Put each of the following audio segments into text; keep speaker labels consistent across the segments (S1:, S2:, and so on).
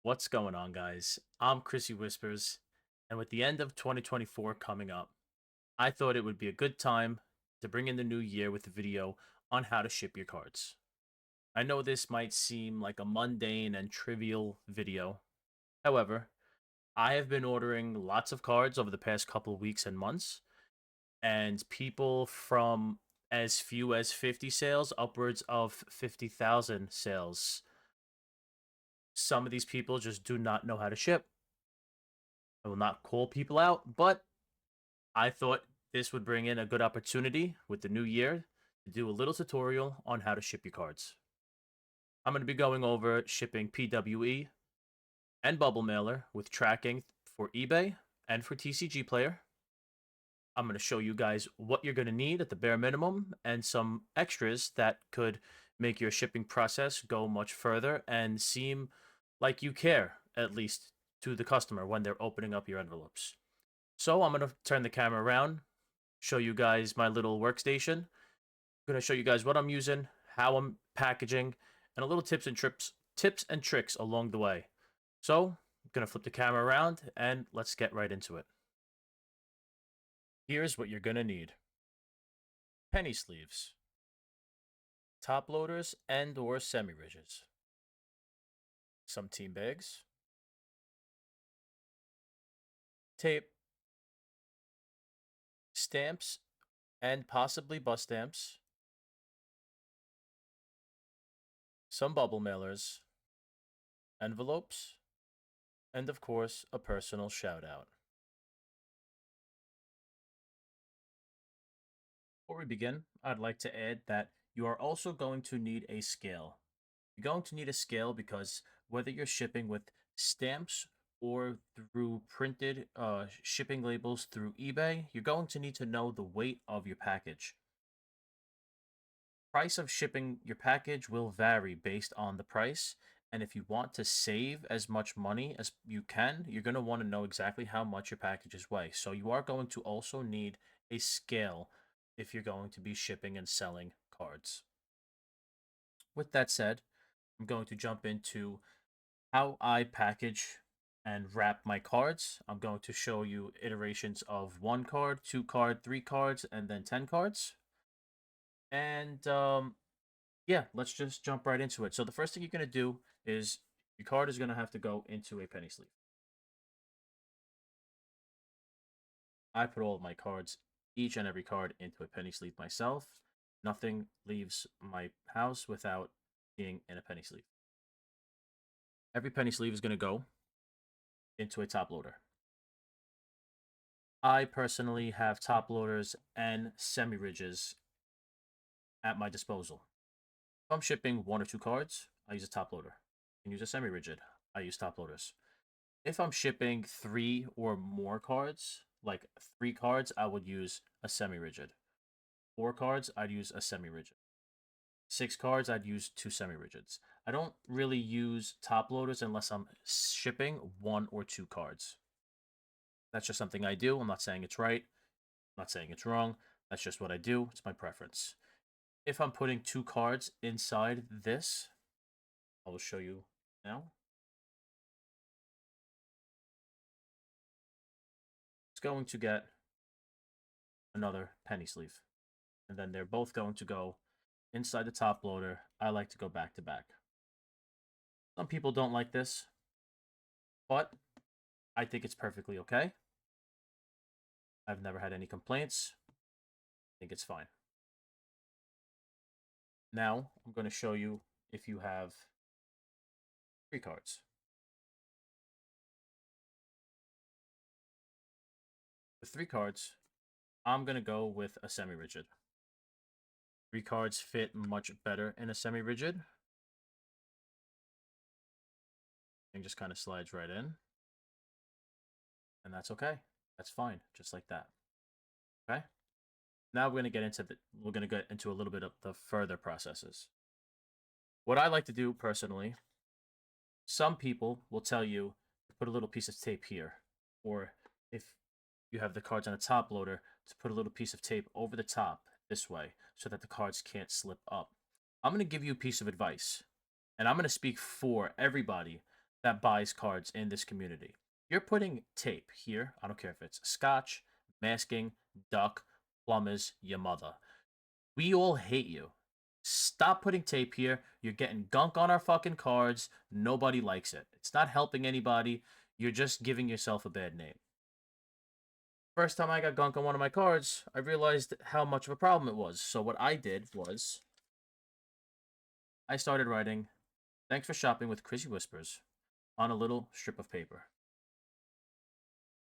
S1: What's going on, guys? I'm Chrissy Whispers, and with the end of 2024 coming up, I thought it would be a good time to bring in the new year with a video on how to ship your cards. I know this might seem like a mundane and trivial video. However, I have been ordering lots of cards over the past couple of weeks and months, and people from as few as 50 sales upwards of 50,000 sales. Some of these people just do not know how to ship. I will not call people out, but I thought this would bring in a good opportunity with the new year to do a little tutorial on how to ship your cards. I'm going to be going over shipping PWE and Bubble Mailer with tracking for eBay and for TCG Player. I'm going to show you guys what you're going to need at the bare minimum and some extras that could make your shipping process go much further and seem like you care, at least to the customer when they're opening up your envelopes. So I'm going to turn the camera around, show you guys my little workstation. I'm going to show you guys what I'm using, how I'm packaging, and a little tips and tricks along the way. So I'm going to flip the camera around and let's get right into it. Here's what you're going to need. Penny sleeves, top loaders and or semi-rigids, some team bags, tape, stamps and possibly bus stamps, some bubble mailers, envelopes, and of course, a personal shout out. Before we begin, I'd like to add that you are also going to need a scale. You're going to need a scale because whether you're shipping with stamps or through printed shipping labels through eBay, you're going to need to know the weight of your package. Price of shipping your package will vary based on the price, and if you want to save as much money as you can, you're going to want to know exactly how much your packages weigh. So you are going to also need a scale if you're going to be shipping and selling cards. With that said, I'm going to jump into how I package and wrap my cards. I'm going to show you iterations of 1 card, 2 card, 3 cards, and then 10 cards. And yeah, let's just jump right into it. So the first thing you're going to do is your card is going to have to go into a penny sleeve. I put all of my cards, each and every card, into a penny sleeve myself. Nothing leaves my house without being in a penny sleeve. Every penny sleeve is going to go into a top loader. I personally have top loaders and semi-rigids at my disposal. If I'm shipping 1 or 2 cards, I use a top loader. I can use a semi-rigid. I use top loaders. If I'm shipping 3 or more cards, like 3 cards, I would use a semi-rigid. 4 cards, I'd use a semi-rigid. 6 cards, I'd use 2 semi-rigids. I don't really use top loaders unless I'm shipping 1 or 2 cards. That's just something I do. I'm not saying it's right. I'm not saying it's wrong. That's just what I do. It's my preference. If I'm putting 2 cards inside this, I will show you now. It's going to get another penny sleeve. And then they're both going to go inside the top loader. I like to go back to back. Some people don't like this, but I think it's perfectly okay. I've never had any complaints. I think it's fine. Now, I'm going to show you if you have 3 cards. With 3 cards, I'm going to go with a semi-rigid. 3 cards fit much better in a semi-rigid. And just kind of slides right in. And that's okay. That's fine, just like that. Okay? Now we're going to get into a little bit of the further processes. What I like to do personally, some people will tell you to put a little piece of tape here, or if you have the cards on a top loader, to put a little piece of tape over the top this way so that the cards can't slip up. I'm going to give you a piece of advice, and I'm going to speak for everybody that buys cards in this community. You're putting tape here. I don't care if it's scotch, masking, duck, plumbers, your mother. We all hate you. Stop putting tape here. You're getting gunk on our fucking cards. Nobody likes it. It's not helping anybody. You're just giving yourself a bad name. First time I got gunk on one of my cards, I realized how much of a problem it was. So what I did was I started writing, "Thanks for shopping with Chrissy Whispers," on a little strip of paper.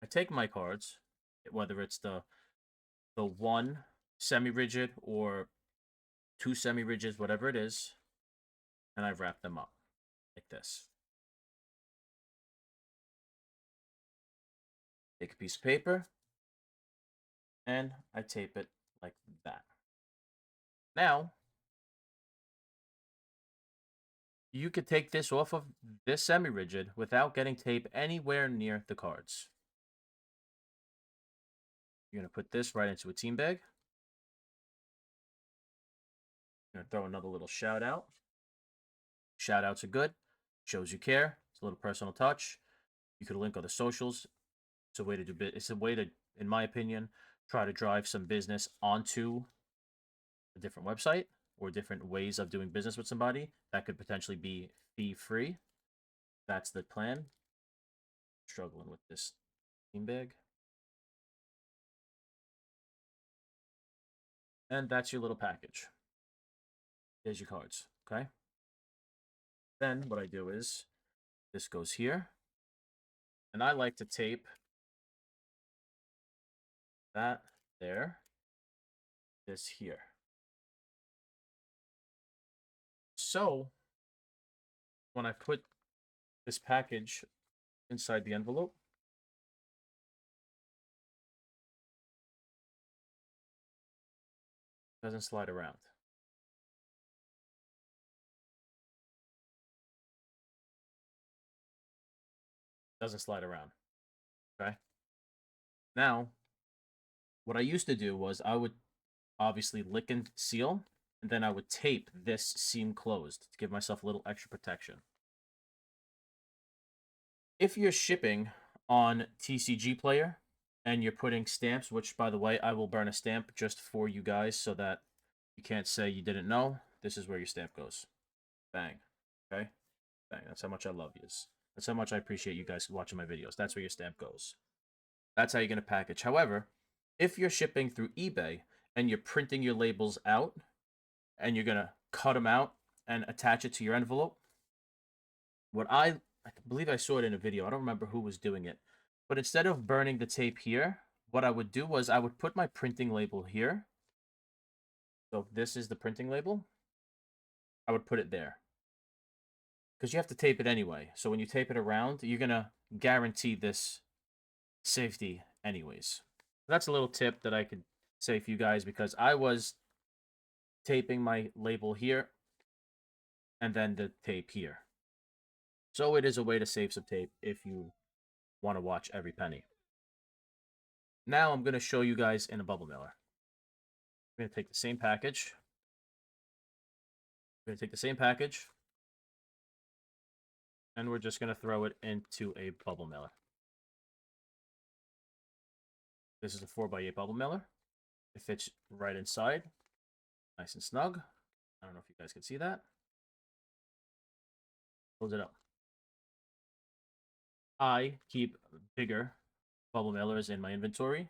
S1: I take my cards, whether it's the one semi-rigid or two semi-rigids, whatever it is, and I wrap them up like this. Take a piece of paper, and I tape it like that. Now, you could take this off of this semi-rigid without getting tape anywhere near the cards. You're going to put this right into a team bag. You're going to throw another little shout out. Shout outs are good. Shows you care. It's a little personal touch. You could link other socials. It's a way to do it's a way to, in my opinion, try to drive some business onto a different website or different ways of doing business with somebody that could potentially be fee free. That's the plan. Struggling with this team bag. And that's your little package. There's your cards, okay? Then what I do is this goes here. And I like to tape that there, this here. So when I put this package inside the envelope, it doesn't slide around. Doesn't slide around. Okay. Now, what I used to do was I would obviously lick and seal, and then I would tape this seam closed to give myself a little extra protection. If you're shipping on TCG Player and you're putting stamps, which by the way, I will burn a stamp just for you guys so that you can't say you didn't know, this is where your stamp goes. Bang. Okay? Bang. That's how much I love yous. That's how much I appreciate you guys watching my videos. That's where your stamp goes. That's how you're going to package. However, if you're shipping through eBay and you're printing your labels out and you're going to cut them out and attach it to your envelope, what I believe I saw it in a video. I don't remember who was doing it. But instead of burning the tape here, what I would do was I would put my printing label here. So if this is the printing label, I would put it there. Because you have to tape it anyway. So when you tape it around, you're going to guarantee this safety anyways. That's a little tip that I could say for you guys because I was taping my label here and then the tape here. So it is a way to save some tape if you want to watch every penny. Now I'm going to show you guys in a bubble mailer. I'm going to take the same package. I'm going to take the same package. And we're just going to throw it into a bubble mailer. This is a 4x8 bubble mailer. It fits right inside. Nice and snug. I don't know if you guys can see that. Close it up. I keep bigger bubble mailers in my inventory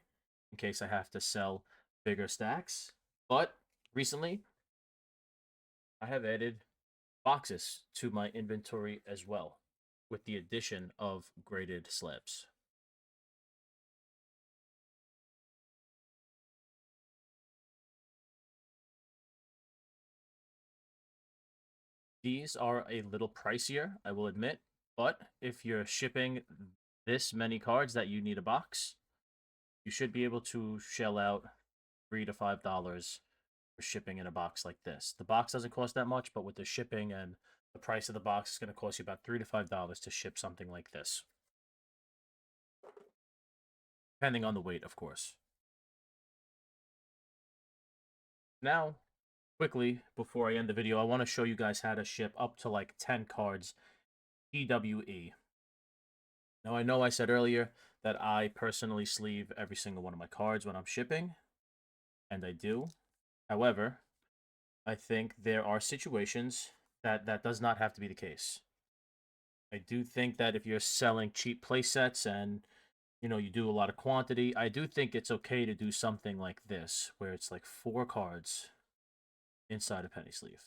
S1: in case I have to sell bigger stacks. But recently, I have added boxes to my inventory as well with the addition of graded slabs. These are a little pricier, I will admit, but if you're shipping this many cards that you need a box, you should be able to shell out $3 to $5 for shipping in a box like this. The box doesn't cost that much, but with the shipping and the price of the box, it's going to cost you about $3 to $5 to ship something like this. Depending on the weight, of course. Now, quickly, before I end the video, I want to show you guys how to ship up to like 10 cards PWE. Now, I know I said earlier that I personally sleeve every single one of my cards when I'm shipping, and I do. However, I think there are situations that does not have to be the case. I do think that if you're selling cheap playsets and you do a lot of quantity, I do think it's okay to do something like this, where it's like 4 cards inside a penny sleeve.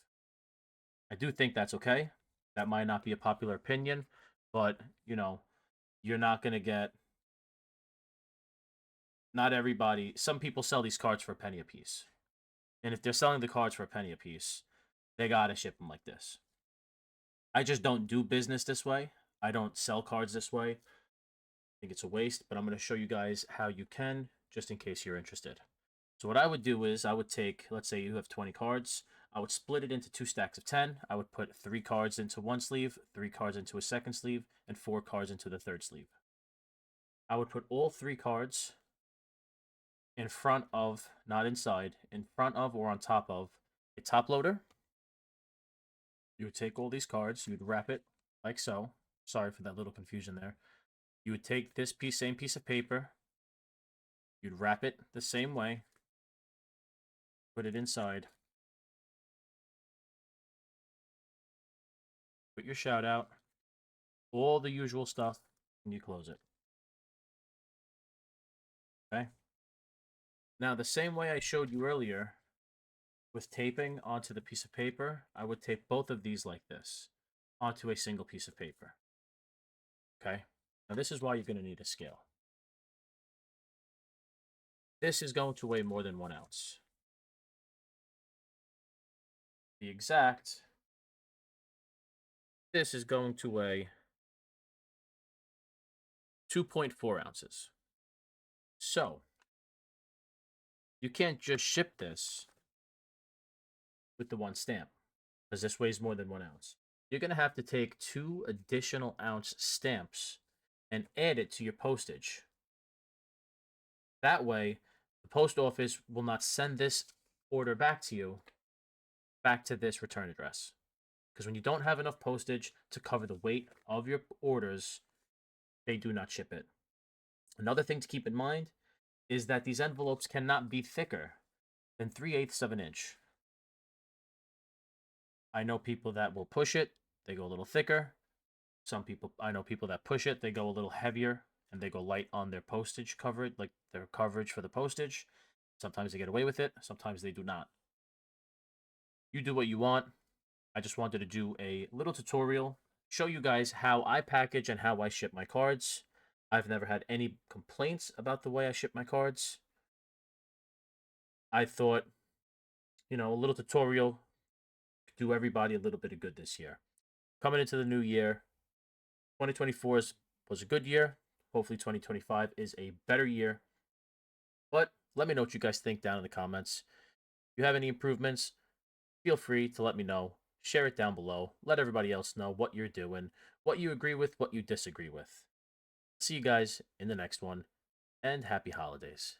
S1: I do think that's okay. That might not be a popular opinion, but you're not gonna get. Not everybody. Some people sell these cards for a penny a piece, and if they're selling the cards for a penny a piece, they gotta ship them like this. I just don't do business this way. I don't sell cards this way. I think it's a waste, but I'm going to show you guys how you can, just in case you're interested. So what I would do is I would take, let's say you have 20 cards. I would split it into 2 stacks of 10. I would put 3 cards into one sleeve, 3 cards into a second sleeve, and 4 cards into the third sleeve. I would put all 3 cards in front of, not inside, in front of or on top of a top loader. You would take all these cards, you would wrap it like so. Sorry for that little confusion there. You would take this same piece of paper, you'd wrap it the same way, put it inside, put your shout out, all the usual stuff, and you close it. Okay? Now, the same way I showed you earlier with taping onto the piece of paper, I would tape both of these like this onto a single piece of paper. Okay? Now, this is why you're going to need a scale. This is going to weigh more than 1 ounce. To be exact, this is going to weigh 2.4 ounces. So, you can't just ship this with the 1 stamp, because this weighs more than 1 ounce. You're going to have to take 2 additional ounce stamps and add it to your postage. That way, the post office will not send this order back to you, back to this return address. Because when you don't have enough postage to cover the weight of your orders, they do not ship it. Another thing to keep in mind is that these envelopes cannot be thicker than 3/8 of an inch. I know people that will push it, they go a little thicker. I know people that push it, they go a little heavier and they go light on their postage coverage, like their coverage for the postage. Sometimes they get away with it, sometimes they do not. You do what you want. I just wanted to do a little tutorial, show you guys how I package and how I ship my cards. I've never had any complaints about the way I ship my cards. I thought, a little tutorial could do everybody a little bit of good this year. Coming into the new year, 2024 was a good year. Hopefully 2025 is a better year. But let me know what you guys think down in the comments. If you have any improvements, feel free to let me know. Share it down below. Let everybody else know what you're doing, what you agree with, what you disagree with. See you guys in the next one, and happy holidays.